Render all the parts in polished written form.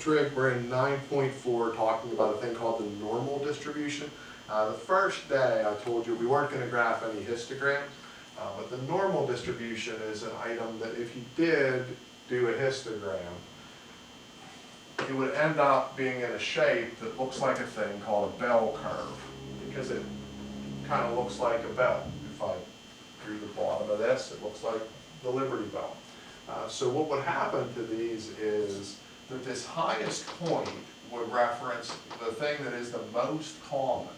Trig. We're in 9.4 talking about a thing called the normal distribution. The first day I told you we weren't going to graph any histograms, but the normal distribution is an item that if you did do a histogram, it would end up being in a shape that looks like a thing called a bell curve, because it kind of looks like a bell. If I drew the bottom of this, it looks like the Liberty Bell. So what would happen to these is that this highest point would reference the thing that is the most common.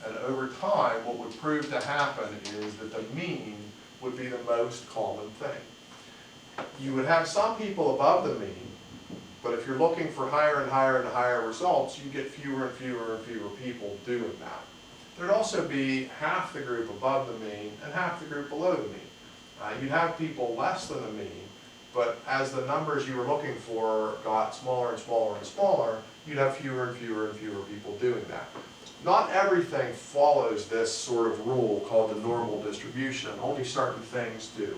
And over time, what would prove to happen is that the mean would be the most common thing. You would have some people above the mean, but if you're looking for higher and higher and higher results, you get fewer and fewer and fewer people doing that. There'd also be half the group above the mean and half the group below the mean. You'd have people less than the mean, but as the numbers you were looking for got smaller and smaller and smaller, you'd have fewer and fewer and fewer people doing that. Not everything follows this sort of rule called the normal distribution. Only certain things do.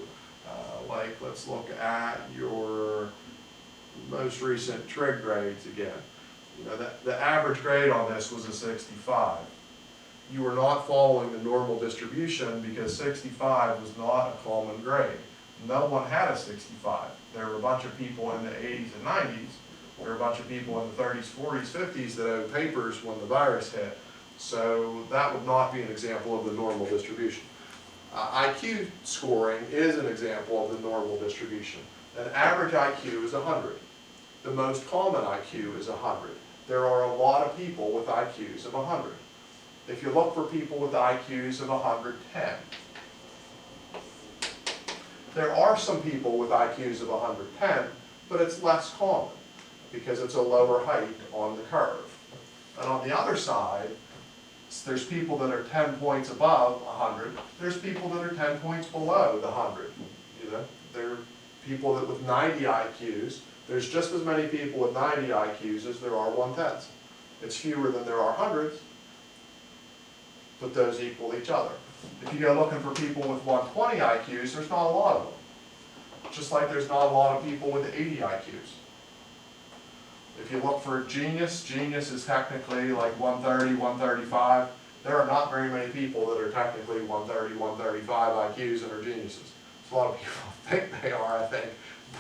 Like, let's look at your most recent trig grades again. You know, the average grade on this was a 65. You were not following the normal distribution because 65 was not a common grade. No one had a 65. There were a bunch of people in the 80s and 90s. There were a bunch of people in the 30s, 40s, 50s that owed papers when the virus hit. So that would not be an example of the normal distribution. IQ scoring is an example of the normal distribution. An average IQ is 100. The most common IQ is 100. There are a lot of people with IQs of 100. If you look for people with IQs of 110, there are some people with IQs of 110, but it's less common because it's a lower height on the curve. And on the other side, there's people that are 10 points above 100. There's people that are 10 points below the 100. You know, there are people that with 90 IQs. There's just as many people with 90 IQs as there are 110s. It's fewer than there are hundreds, but those equal each other. If you go looking for people with 120 IQs, there's not a lot of them. Just like there's not a lot of people with 80 IQs. If you look for genius, genius is technically like 130, 135. There are not very many people that are technically 130, 135 IQs and are geniuses. A lot of people think they are, I think,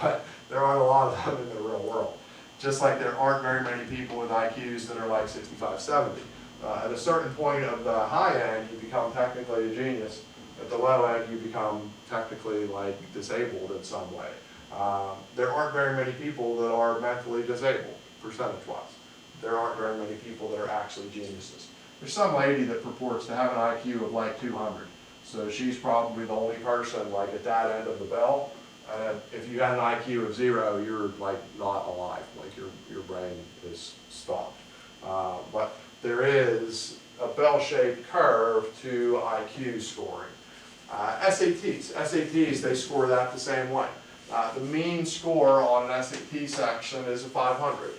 but there aren't a lot of them in the real world. Just like there aren't very many people with IQs that are like 65, 70. At a certain point of the high end, you become technically a genius. At the low end, you become technically like disabled in some way. There aren't very many people that are mentally disabled, percentage-wise. There aren't very many people that are actually geniuses. There's some lady that purports to have an IQ of like 200. So she's probably the only person like at that end of the bell. And if you had an IQ of 0, you're like not alive. Like your brain is stopped. But there is a bell-shaped curve to IQ scoring. SATs, they score that the same way. The mean score on an SAT section is a 500.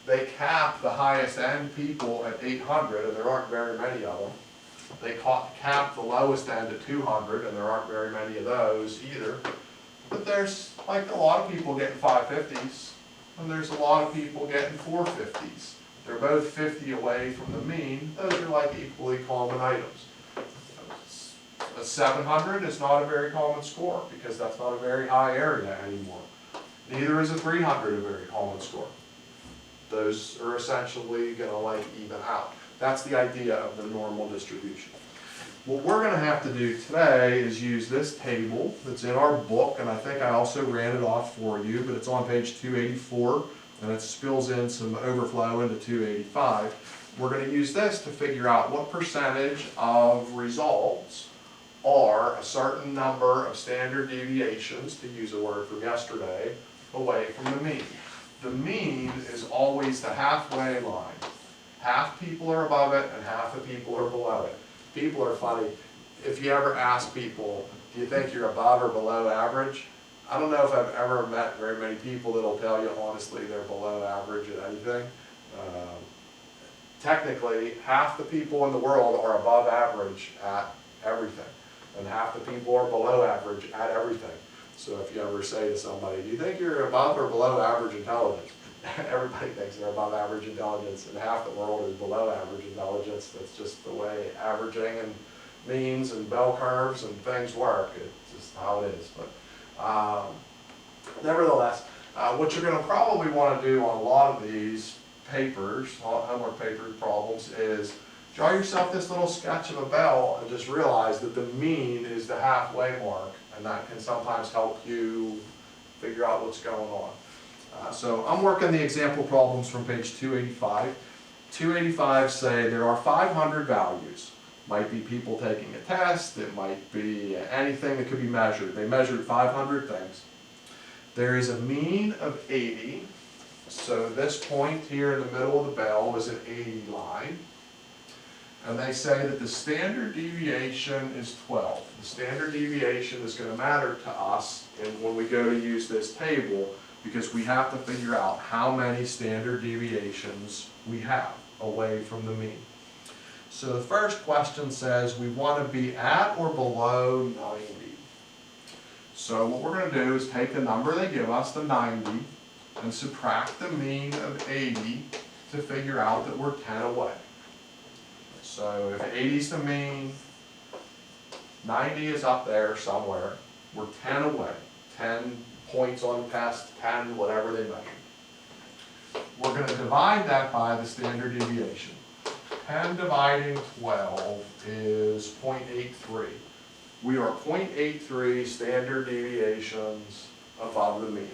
They cap the highest end people at 800, and there aren't very many of them. They cap the lowest end at 200, and there aren't very many of those either. But there's like a lot of people getting 550s, and there's a lot of people getting 450s. They're both 50 away from the mean. Those are like equally common items. A 700 is not a very common score because that's not a very high area anymore. Neither is a 300 a very common score. Those are essentially going to like even out. That's the idea of the normal distribution. What we're going to have to do today is use this table that's in our book, and I think I also ran it off for you, but it's on page 284, and it spills in some overflow into 285. We're going to use this to figure out what percentage of results are a certain number of standard deviations, to use a word from yesterday, away from the mean. The mean is always the halfway line. Half people are above it and half the people are below it. People are funny. If you ever ask people, do you think you're above or below average? I don't know if I've ever met very many people that'll tell you honestly they're below average at anything. Technically, half the people in the world are above average at everything, and half the people are below average at everything. So if you ever say to somebody, do you think you're above or below average intelligence? Everybody thinks they're above average intelligence, and half the world is below average intelligence. That's just the way averaging and means and bell curves and things work. It's just how it is. But nevertheless, what you're going to probably want to do on a lot of these papers, homework paper problems, is draw yourself this little sketch of a bell and just realize that the mean is the halfway mark, and that can sometimes help you figure out what's going on. So I'm working the example problems from page 285. 285 say there are 500 values. Might be people taking a test, it might be anything that could be measured. They measured 500 things. There is a mean of 80, so this point here in the middle of the bell is an 80 line. And they say that the standard deviation is 12. The standard deviation is going to matter to us when we go to use this table, because we have to figure out how many standard deviations we have away from the mean. So the first question says we want to be at or below 90. So what we're going to do is take the number they give us, the 90, and subtract the mean of 80 to figure out that we're 10 away. So if 80 is the mean, 90 is up there somewhere, we're 10 away. 10 points on the test, 10, whatever they measure. We're going to divide that by the standard deviation. 10 dividing 12 is 0.83. We are 0.83 standard deviations above the mean.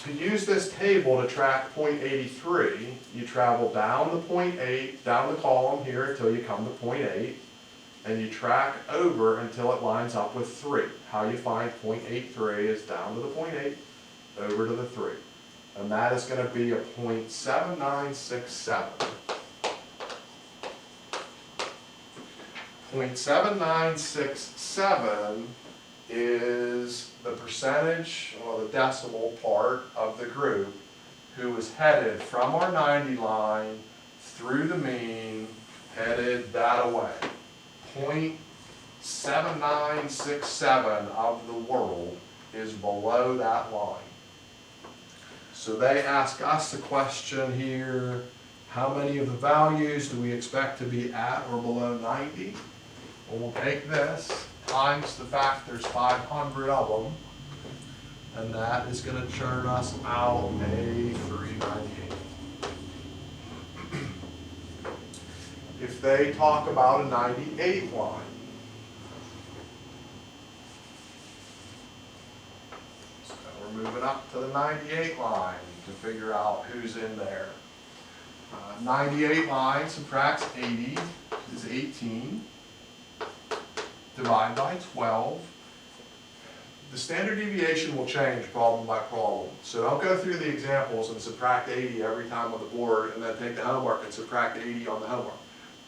To use this table to track 0.83, you travel down the 0.8, down the column here until you come to 0.8, and you track over until it lines up with 3. How you find 0.83 is down to the 0.8, over to the 3. And that is going to be a 0.7967. 0.7967 is the percentage, or the decimal part of the group who is headed from our 90 line through the mean, headed that away. 0.7967 of the world is below that line. So they ask us a question here, how many of the values do we expect to be at or below 90? Well, we'll take this times the fact there's 500 of them, and that is going to churn us out a 398. If they talk about a 98 line, so we're moving up to the 98 line to figure out who's in there. 98 line subtracts 80 is 18. Divide by 12. The standard deviation will change problem by problem. So don't go through the examples and subtract 80 every time on the board and then take the homework and subtract 80 on the homework.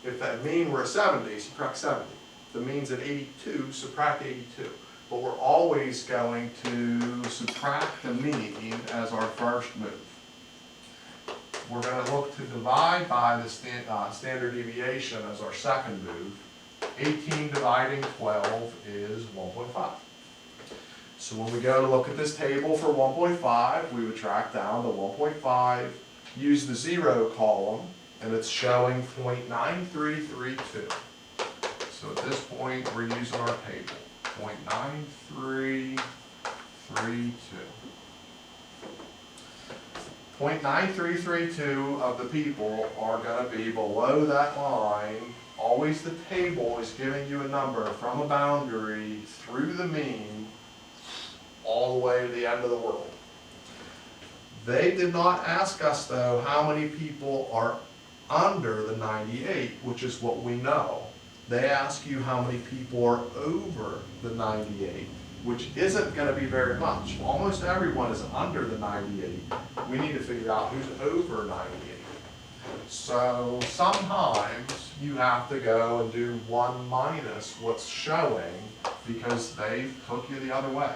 If that mean were a 70, subtract 70. If the mean's at 82, subtract 82. But we're always going to subtract the mean as our first move. We're going to look to divide by the standard deviation as our second move. 18 dividing 12 is 1.5. So when we go to look at this table for 1.5, we would track down to 1.5, use the 0 column, and it's showing 0.9332. So at this point, we're using our table, 0.9332. 0.9332 of the people are going to be below that line. Always the table is giving you a number from a boundary through the mean all the way to the end of the world. They did not ask us, though, how many people are under the 98, which is what we know. They ask you how many people are over the 98, which isn't going to be very much. Almost everyone is under the 98. We need to figure out who's over 98. So sometimes you have to go and do 1 minus what's showing because they took you the other way.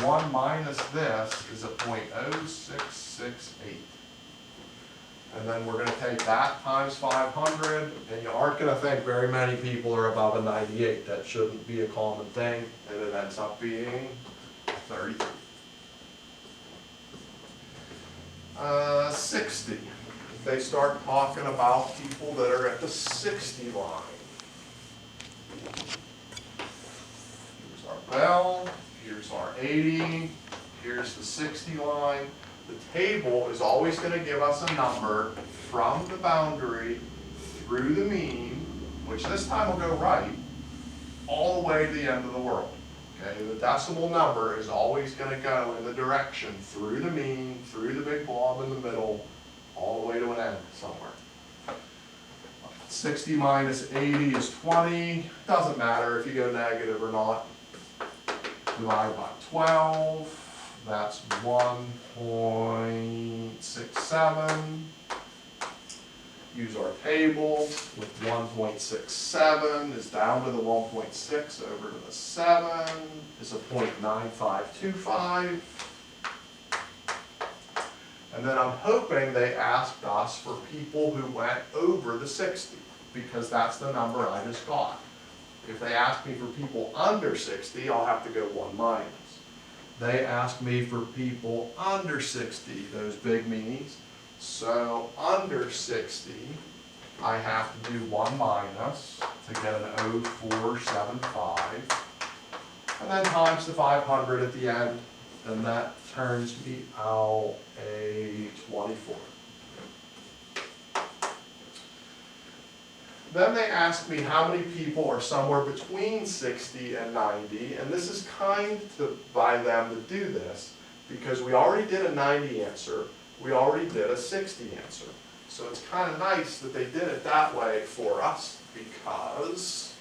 1 minus this is a 0.0668. And then we're going to take that times 500, and you aren't going to think very many people are above a 98. That shouldn't be a common thing, and it ends up being 33. 60. They start talking about people that are at the 60 line. Here's our bell, here's our 80, here's the 60 line. The table is always going to give us a number from the boundary through the mean, which this time will go right, all the way to the end of the world. Okay, the decimal number is always going to go in the direction through the mean, through the big blob in the middle, all the way to an end somewhere. 60 minus 80 is 20. Doesn't matter if you go negative or not. Divide by 12. That's 1.67. Use our table with 1.67 is down to the 1.6 over to the 7 is a 0.9525. And then I'm hoping they asked us for people who went over the 60 because that's the number I just got. If they ask me for people under 60, I'll have to go 1 minus. They asked me for people under 60, those big meanies. So under 60, I have to do 1 minus to get an 0.475. And then times the 500 at the end, and that turns me out a 24. Then they asked me how many people are somewhere between 60 and 90, and this is kind by them to do this because we already did a 90 answer, we already did a 60 answer. So it's kind of nice that they did it that way for us because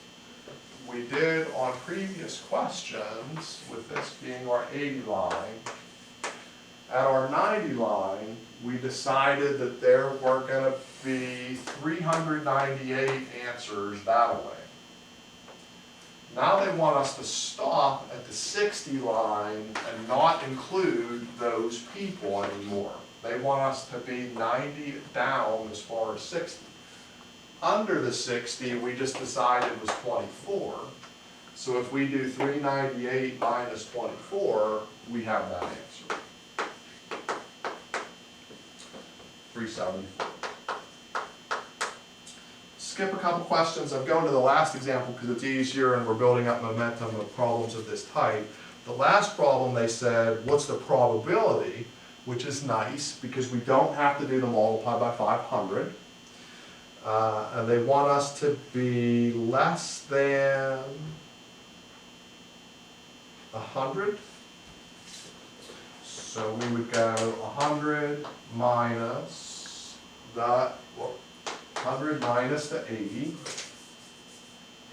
we did on previous questions, with this being our 80 line, at our 90 line, we decided that there were going to be 398 answers that way. Now they want us to stop at the 60 line and not include those people anymore. They want us to be 90 down as far as 60. Under the 60, we just decided was 24. So if we do 398 minus 24, we have that answer. 374. Skip a couple questions. I'm going to the last example because it's easier and we're building up momentum of problems of this type. The last problem they said, what's the probability? Which is nice because we don't have to do the multiply by 500. And they want us to be less than 100. So we would go 100 minus the, 100 minus the 80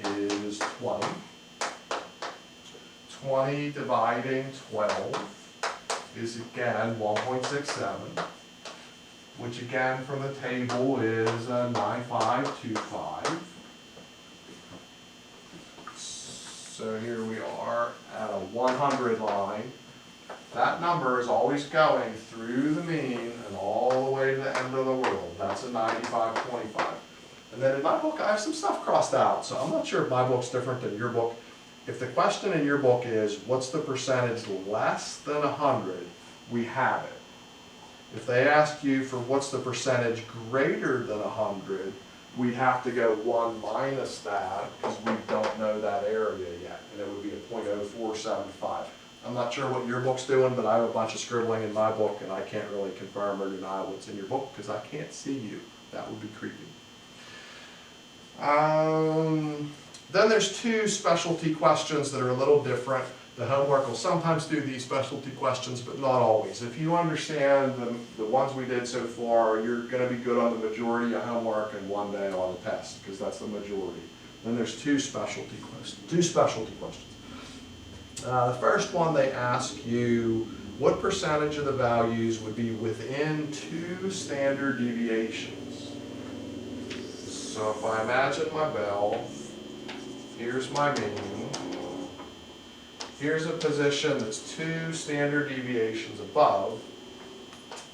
is 20. 20 dividing 12 is again 1.67, which again from the table is a 9525. So here we are at a 100 line. That number is always going through the mean and all the way to the end of the world. That's a 9525. And then in my book, I have some stuff crossed out, so I'm not sure if my book's different than your book. If the question in your book is, what's the percentage less than 100, we have it. If they ask you for what's the percentage greater than 100, we have to go 1 minus that because we don't know that area yet, and it would be a 0.0475. I'm not sure what your book's doing, but I have a bunch of scribbling in my book, and I can't really confirm or deny what's in your book because I can't see you. That would be creepy. Then there's 2 specialty questions that are a little different. The homework will sometimes do these specialty questions, but not always. If you understand the ones we did so far, you're going to be good on the majority of homework and 1 day on a test, because that's the majority. Then there's 2 specialty questions. The first one, they ask you, what percentage of the values would be within 2 standard deviations? So if I imagine my bell, here's my mean, here's a position that's 2 standard deviations above,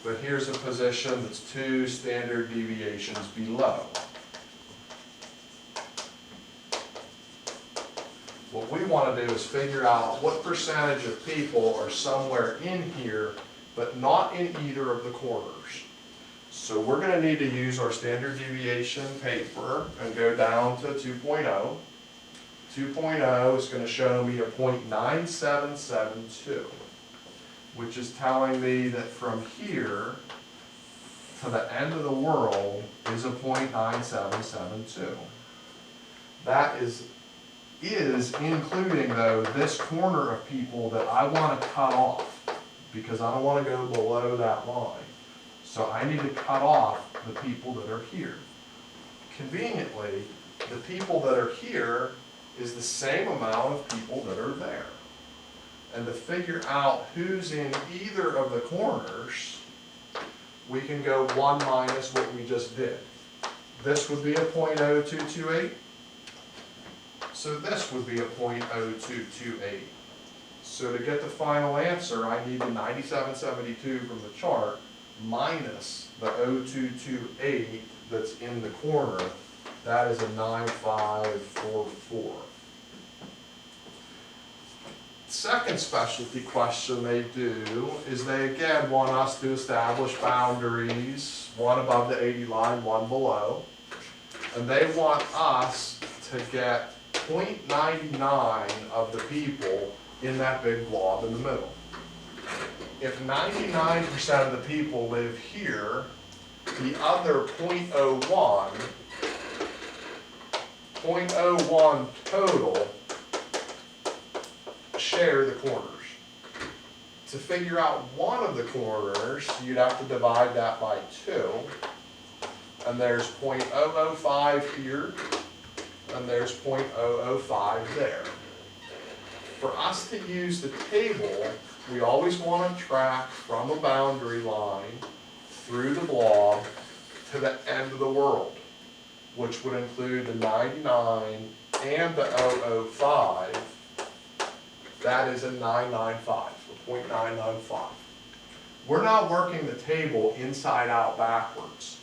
but here's a position that's 2 standard deviations below. What we want to do is figure out what percentage of people are somewhere in here, but not in either of the corners. So we're going to need to use our standard deviation paper and go down to 2.0. 2.0 is going to show me a 0.9772, which is telling me that from here to the end of the world is a 0.9772. That is including, though, this corner of people that I want to cut off, because I don't want to go below that line. So I need to cut off the people that are here. Conveniently, the people that are here is the same amount of people that are there. And to figure out who's in either of the corners, we can go 1 minus what we just did. This would be a 0.0228. So this would be a 0.0228. So to get the final answer, I need the 9772 from the chart minus the 0228 that's in the corner. That is a 9544. Second specialty question they do is they again want us to establish boundaries, one above the 80 line, one below. And they want us to get 0.99 of the people in that big blob in the middle. If 99% of the people live here, the other 0.01 total share the corners. To figure out one of the corners, you'd have to divide that by 2. And there's 0.005 here, and there's 0.005 there. For us to use the table, we always want to track from a boundary line through the blob to the end of the world, which would include the 99 and the 005. That is a 995, a 0.995. We're not working the table inside out backwards.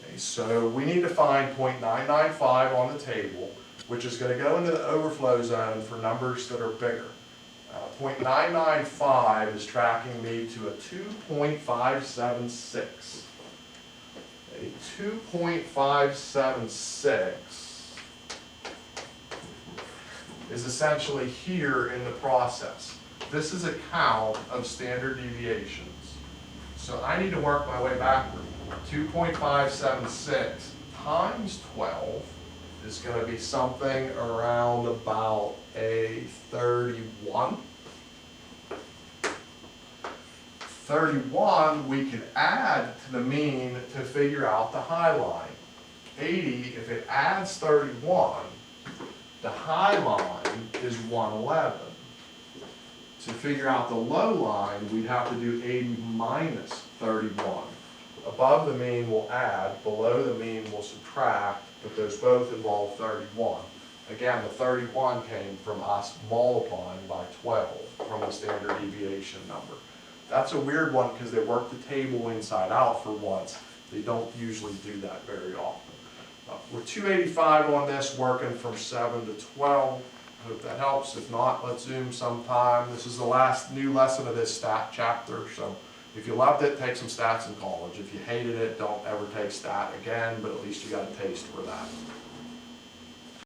Okay, so we need to find 0.995 on the table, which is going to go into the overflow zone for numbers that are bigger. 0.995 is tracking me to a 2.576. A 2.576 is essentially here in the process. This is a count of standard deviations. So I need to work my way backward. 2.576 times 12 is going to be something around about a 31. 31 we can add to the mean to figure out the high line. 80, if it adds 31, the high line is 111. To figure out the low line, we'd have to do 80 minus 31. Above the mean we'll add, below the mean we'll subtract, but those both involve 31. Again, the 31 came from us multiplying by 12 from the standard deviation number. That's a weird one because they work the table inside out for once. They don't usually do that very often. We're 285 on this, working from 7 to 12. I hope that helps. If not, let's Zoom sometime. This is the last new lesson of this stat chapter, so if you loved it, take some stats in college. If you hated it, don't ever take stat again, but at least you got a taste for that.